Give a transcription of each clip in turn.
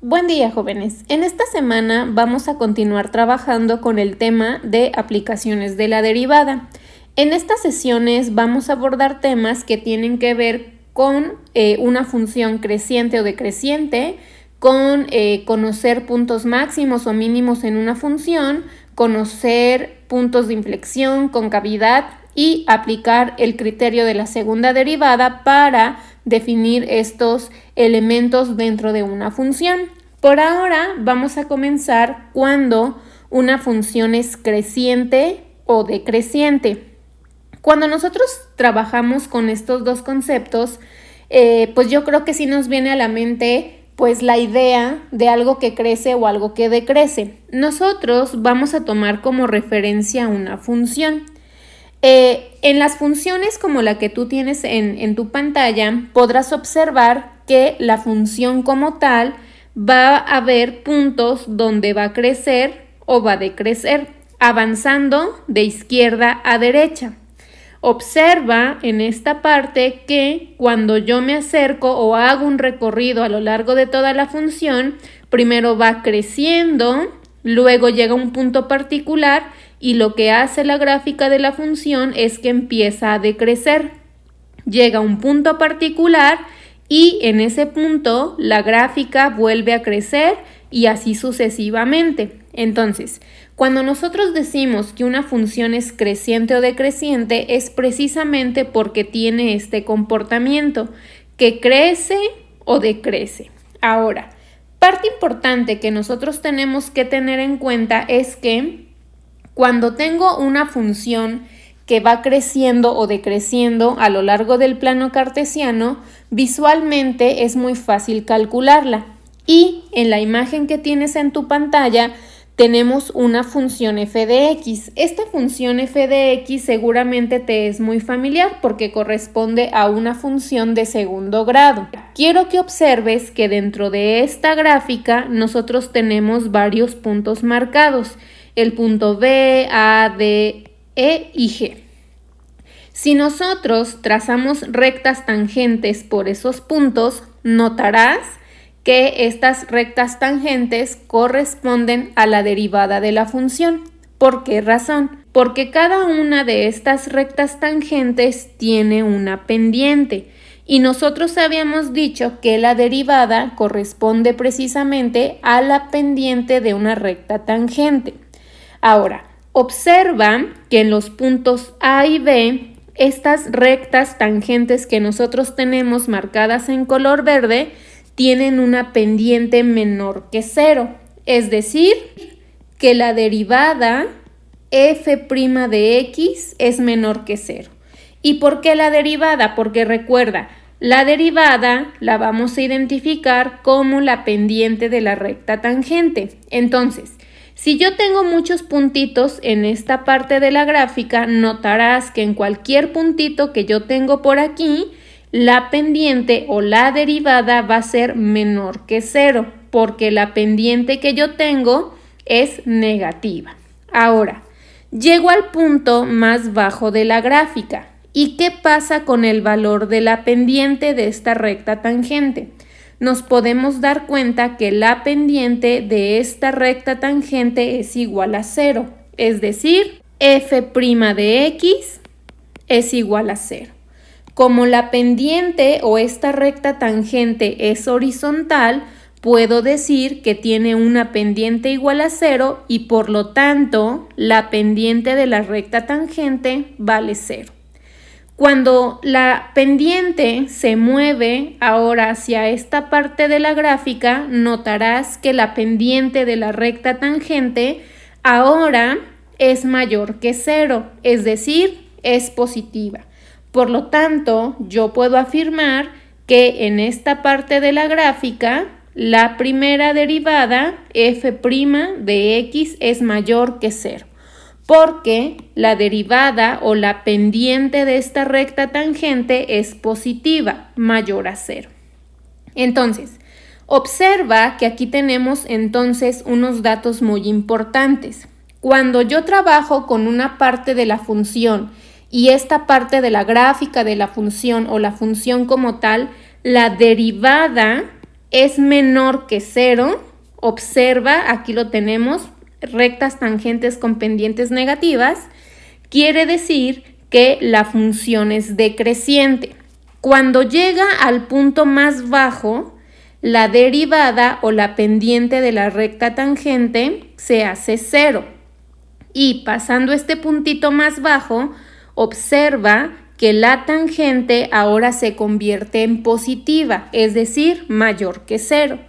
Buen día, jóvenes. En esta semana vamos a continuar trabajando con el tema de aplicaciones de la derivada. En estas sesiones vamos a abordar temas que tienen que ver con una función creciente o decreciente, con conocer puntos máximos o mínimos en una función, conocer puntos de inflexión, concavidad y aplicar el criterio de la segunda derivada para definir estos elementos dentro de una función. Por ahora vamos a comenzar cuando una función es creciente o decreciente. Cuando nosotros trabajamos con estos dos conceptos, pues yo creo que sí nos viene a la mente pues la idea de algo que crece o algo que decrece. Nosotros vamos a tomar como referencia una función. En las funciones como la que tú tienes en tu pantalla, podrás observar que la función como tal va a haber puntos donde va a crecer o va a decrecer, avanzando de izquierda a derecha. Observa en esta parte que cuando yo me acerco o hago un recorrido a lo largo de toda la función, primero va creciendo, luego llega a un punto particular y lo que hace la gráfica de la función es que empieza a decrecer. Llega a un punto particular y en ese punto la gráfica vuelve a crecer y así sucesivamente. Entonces, cuando nosotros decimos que una función es creciente o decreciente, es precisamente porque tiene este comportamiento, que crece o decrece. Ahora, parte importante que nosotros tenemos que tener en cuenta es que cuando tengo una función que va creciendo o decreciendo a lo largo del plano cartesiano, visualmente es muy fácil calcularla. Y en la imagen que tienes en tu pantalla tenemos una función f de x. Esta función f de x seguramente te es muy familiar porque corresponde a una función de segundo grado. Quiero que observes que dentro de esta gráfica nosotros tenemos varios puntos marcados. El punto B, A, D, E y G. Si nosotros trazamos rectas tangentes por esos puntos, notarás que estas rectas tangentes corresponden a la derivada de la función. ¿Por qué razón? Porque cada una de estas rectas tangentes tiene una pendiente y nosotros habíamos dicho que la derivada corresponde precisamente a la pendiente de una recta tangente. Ahora, observa que en los puntos A y B, estas rectas tangentes que nosotros tenemos marcadas en color verde tienen una pendiente menor que 0, es decir, que la derivada f' de x es menor que 0. ¿Y por qué la derivada? Porque recuerda, la derivada la vamos a identificar como la pendiente de la recta tangente. Entonces, si yo tengo muchos puntitos en esta parte de la gráfica, notarás que en cualquier puntito que yo tengo por aquí, la pendiente o la derivada va a ser menor que 0, porque la pendiente que yo tengo es negativa. Ahora, llego al punto más bajo de la gráfica. ¿Y qué pasa con el valor de la pendiente de esta recta tangente? Nos podemos dar cuenta que la pendiente de esta recta tangente es igual a 0, es decir, f' de x es igual a 0. Como la pendiente o esta recta tangente es horizontal, puedo decir que tiene una pendiente igual a 0 y por lo tanto la pendiente de la recta tangente vale 0. Cuando la pendiente se mueve ahora hacia esta parte de la gráfica, notarás que la pendiente de la recta tangente ahora es mayor que 0, es decir, es positiva. Por lo tanto, yo puedo afirmar que en esta parte de la gráfica, la primera derivada, f' de x, es mayor que 0, porque la derivada o la pendiente de esta recta tangente es positiva, mayor a 0. Entonces, observa que aquí tenemos entonces unos datos muy importantes. Cuando yo trabajo con una parte de la función y esta parte de la gráfica de la función o la función como tal, la derivada es menor que 0, observa, aquí lo tenemos, rectas tangentes con pendientes negativas, quiere decir que la función es decreciente. Cuando llega al punto más bajo, la derivada o la pendiente de la recta tangente se hace 0. Y pasando este puntito más bajo, observa que la tangente ahora se convierte en positiva, es decir, mayor que 0.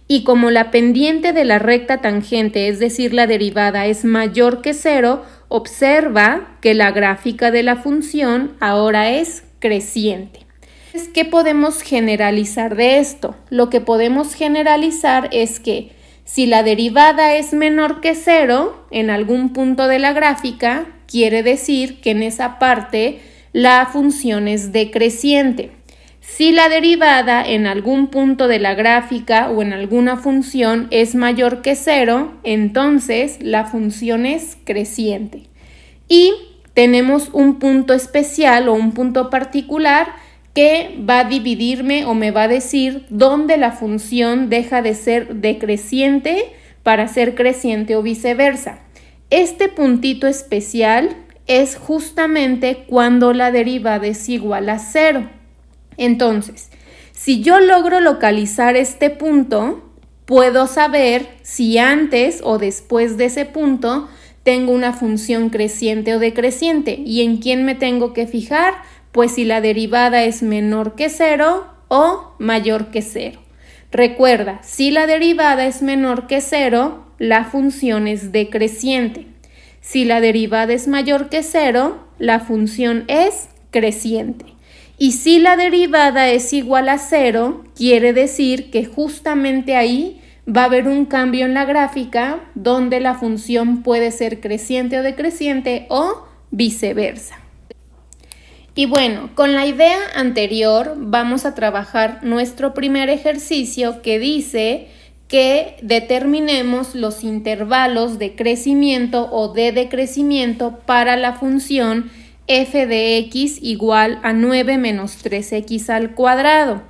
Y como la pendiente de la recta tangente, es decir, la derivada, es mayor que 0, observa que la gráfica de la función ahora es creciente. ¿Qué podemos generalizar de esto? Lo que podemos generalizar es que si la derivada es menor que 0 en algún punto de la gráfica, quiere decir que en esa parte la función es decreciente. Si la derivada en algún punto de la gráfica o en alguna función es mayor que 0, entonces la función es creciente. Y tenemos un punto especial o un punto particular que va a dividirme o me va a decir dónde la función deja de ser decreciente para ser creciente o viceversa. Este puntito especial es justamente cuando la derivada es igual a 0. Entonces, si yo logro localizar este punto, puedo saber si antes o después de ese punto tengo una función creciente o decreciente. ¿Y en quién me tengo que fijar? Pues si la derivada es menor que 0 o mayor que 0. Recuerda, si la derivada es menor que 0, la función es decreciente. Si la derivada es mayor que 0, la función es creciente. Y si la derivada es igual a 0, quiere decir que justamente ahí va a haber un cambio en la gráfica donde la función puede ser creciente o decreciente o viceversa. Y bueno, con la idea anterior vamos a trabajar nuestro primer ejercicio que dice que determinemos los intervalos de crecimiento o de decrecimiento para la función f de x igual a 9 menos 3x al cuadrado.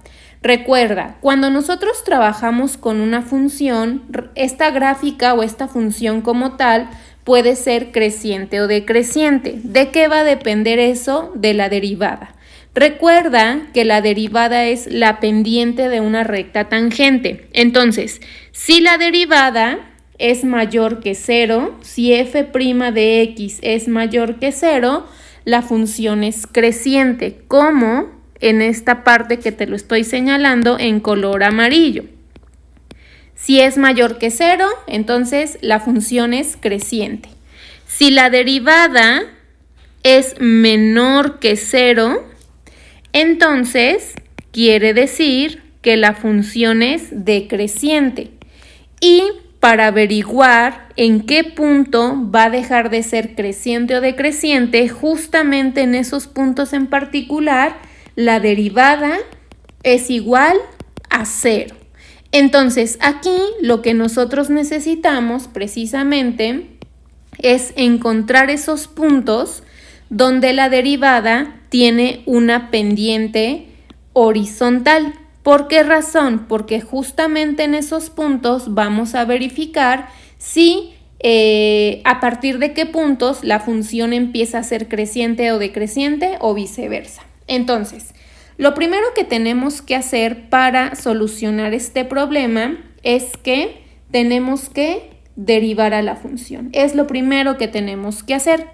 Recuerda, cuando nosotros trabajamos con una función, esta gráfica o esta función como tal puede ser creciente o decreciente. ¿De qué va a depender eso? De la derivada. Recuerda que la derivada es la pendiente de una recta tangente. Entonces, si la derivada es mayor que 0, si f' de x es mayor que 0, la función es creciente, como en esta parte que te lo estoy señalando en color amarillo. Si es mayor que 0, entonces la función es creciente. Si la derivada es menor que 0, entonces quiere decir que la función es decreciente. Y para averiguar en qué punto va a dejar de ser creciente o decreciente, justamente en esos puntos en particular, la derivada es igual a 0. Entonces, aquí lo que nosotros necesitamos precisamente es encontrar esos puntos donde la derivada tiene una pendiente horizontal. ¿Por qué razón? Porque justamente en esos puntos vamos a verificar si a partir de qué puntos la función empieza a ser creciente o decreciente o viceversa. Entonces, lo primero que tenemos que hacer para solucionar este problema es que tenemos que derivar a la función. Es lo primero que tenemos que hacer.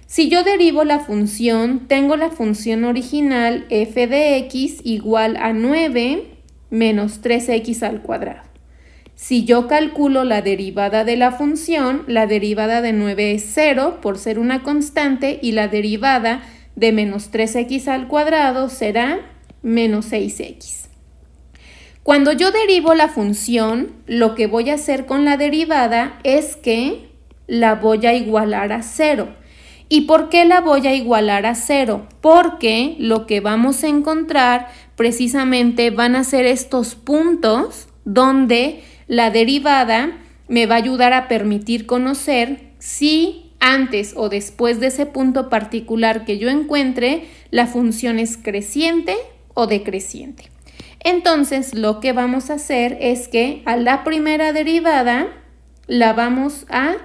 Si yo derivo la función, tengo la función original f de x igual a 9 menos 3x al cuadrado. Si yo calculo la derivada de la función, la derivada de 9 es 0 por ser una constante y la derivada de menos 3x al cuadrado será menos 6x. Cuando yo derivo la función, lo que voy a hacer con la derivada es que la voy a igualar a 0. ¿Y por qué la voy a igualar a 0? Porque lo que vamos a encontrar precisamente van a ser estos puntos donde la derivada me va a ayudar a permitir conocer si antes o después de ese punto particular que yo encuentre, la función es creciente o decreciente. Entonces, lo que vamos a hacer es que a la primera derivada la vamos a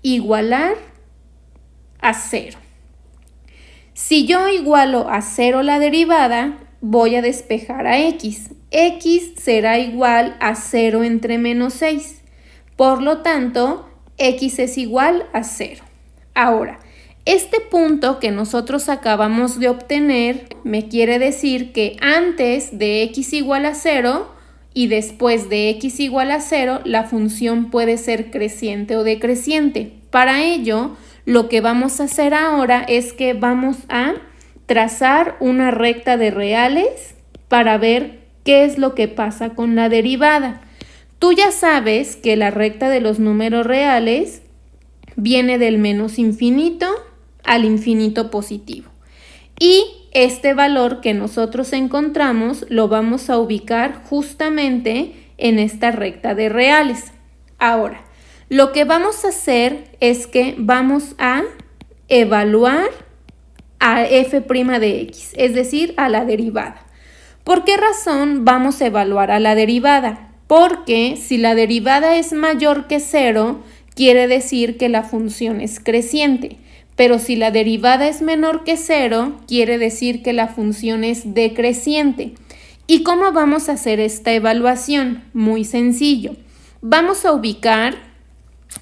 igualar a 0. Si yo igualo a 0 la derivada, voy a despejar a x. X será igual a 0 entre menos 6. Por lo tanto, x es igual a 0. Ahora, este punto que nosotros acabamos de obtener me quiere decir que antes de x igual a 0 y después de x igual a 0, la función puede ser creciente o decreciente. Para ello, lo que vamos a hacer ahora es que vamos a trazar una recta de reales para ver qué es lo que pasa con la derivada. Tú ya sabes que la recta de los números reales viene del menos infinito al infinito positivo. Y este valor que nosotros encontramos lo vamos a ubicar justamente en esta recta de reales. Ahora, lo que vamos a hacer es que vamos a evaluar a f' de x, es decir, a la derivada. ¿Por qué razón vamos a evaluar a la derivada? Porque si la derivada es mayor que 0, quiere decir que la función es creciente. Pero si la derivada es menor que 0, quiere decir que la función es decreciente. ¿Y cómo vamos a hacer esta evaluación? Muy sencillo. Vamos a ubicar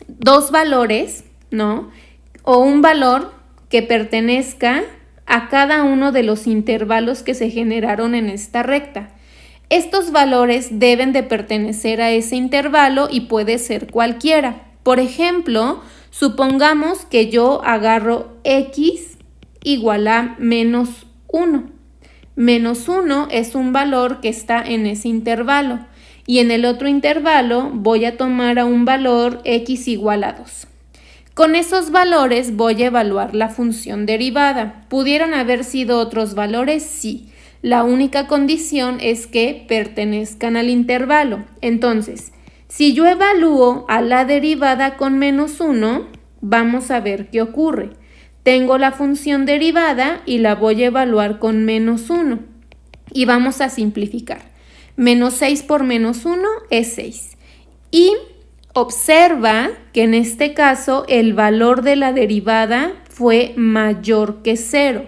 dos valores, ¿no? O un valor que pertenezca a cada uno de los intervalos que se generaron en esta recta. Estos valores deben de pertenecer a ese intervalo y puede ser cualquiera. Por ejemplo, supongamos que yo agarro x igual a menos 1. Menos 1 es un valor que está en ese intervalo. Y en el otro intervalo voy a tomar a un valor x igual a 2. Con esos valores voy a evaluar la función derivada. ¿Pudieron haber sido otros valores? Sí. La única condición es que pertenezcan al intervalo. Entonces, si yo evalúo a la derivada con menos 1, vamos a ver qué ocurre. Tengo la función derivada y la voy a evaluar con menos 1. Y vamos a simplificar. Menos 6 por menos 1 es 6. Y observa que en este caso el valor de la derivada fue mayor que 0.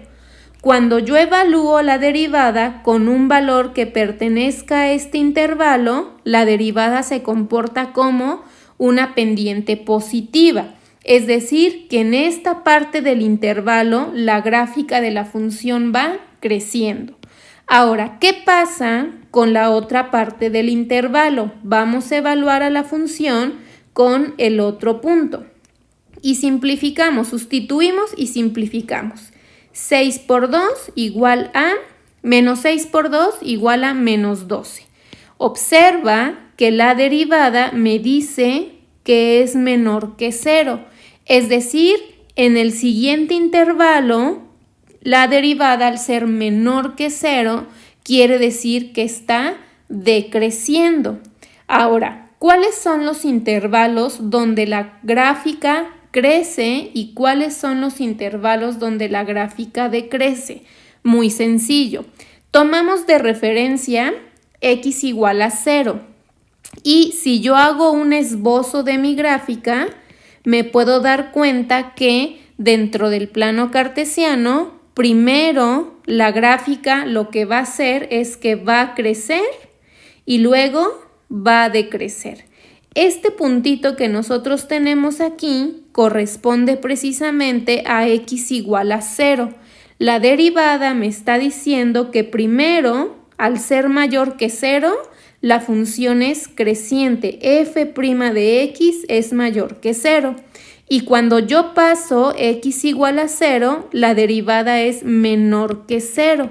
Cuando yo evalúo la derivada con un valor que pertenezca a este intervalo, la derivada se comporta como una pendiente positiva. Es decir, que en esta parte del intervalo la gráfica de la función va creciendo. Ahora, ¿qué pasa con la otra parte del intervalo? Vamos a evaluar a la función con el otro punto. Y simplificamos, sustituimos y simplificamos. 6 por 2 igual a menos 6 por 2 igual a menos 12. Observa que la derivada me dice que es menor que 0. Es decir, en el siguiente intervalo, la derivada al ser menor que 0 quiere decir que está decreciendo. Ahora, ¿cuáles son los intervalos donde la gráfica crece y cuáles son los intervalos donde la gráfica decrece? Muy sencillo. Tomamos de referencia x igual a 0. Y si yo hago un esbozo de mi gráfica, me puedo dar cuenta que dentro del plano cartesiano, primero la gráfica lo que va a hacer es que va a crecer y luego va a decrecer. Este puntito que nosotros tenemos aquí corresponde precisamente a x igual a 0. La derivada me está diciendo que primero, al ser mayor que 0, la función es creciente. F' de x es mayor que 0. Y cuando yo paso x igual a 0, la derivada es menor que 0.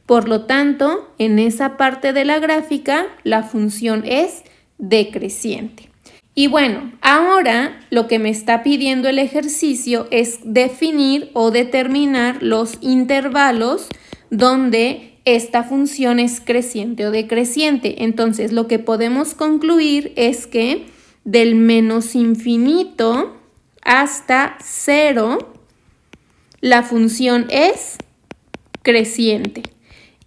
Por lo tanto, en esa parte de la gráfica, la función es decreciente. Y bueno, ahora lo que me está pidiendo el ejercicio es definir o determinar los intervalos donde esta función es creciente o decreciente. Entonces, lo que podemos concluir es que del menos infinito hasta 0, la función es creciente.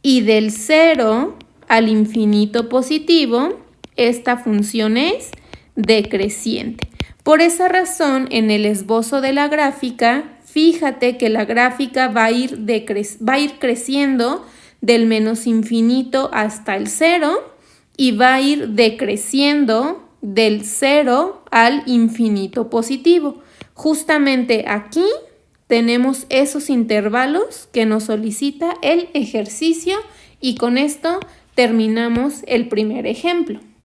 Y del 0 al infinito positivo, esta función es decreciente. Por esa razón, en el esbozo de la gráfica, fíjate que la gráfica va a ir creciendo del menos infinito hasta el 0 y va a ir decreciendo del 0 al infinito positivo. Justamente aquí tenemos esos intervalos que nos solicita el ejercicio y con esto terminamos el primer ejemplo.